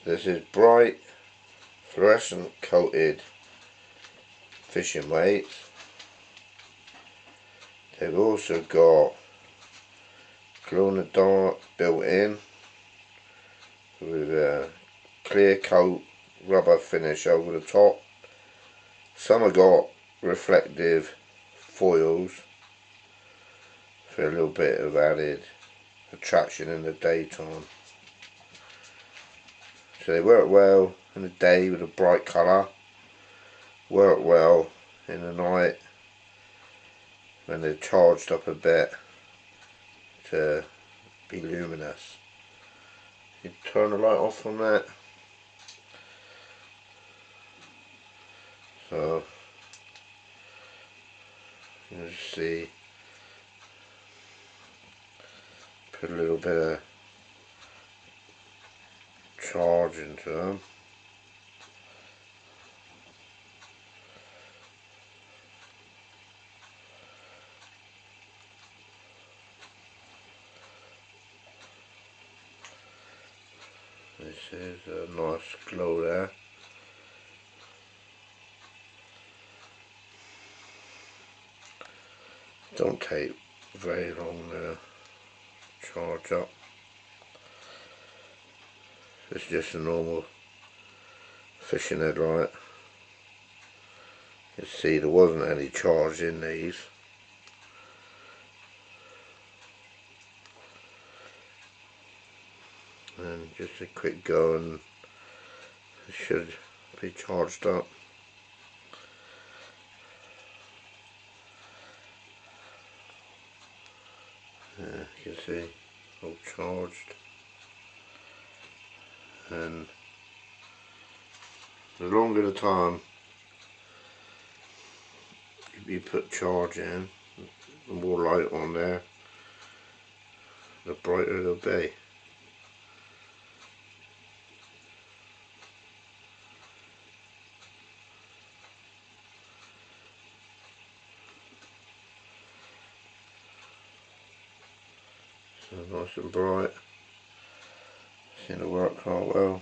This is bright fluorescent coated fishing weights. They've also got glow in the dark built in with a clear coat rubber finish over the top. Some have got reflective foils for a little bit of added attraction in the daytime. So they work well in the day with a bright colour, work well in the night when they're charged up a bit to be luminous. You turn the light off on that, so you can see, put a little bit of charge into them. This is a nice glow there. Don't take very long to charge up. It's just a normal fishing headlight. You see there wasn't any charge in these. And just a quick go and it should be charged up. Yeah, you can see all charged, and the longer the time you put charge in, the more light on there, the brighter it'll be. So nice and bright, seem to work quite well.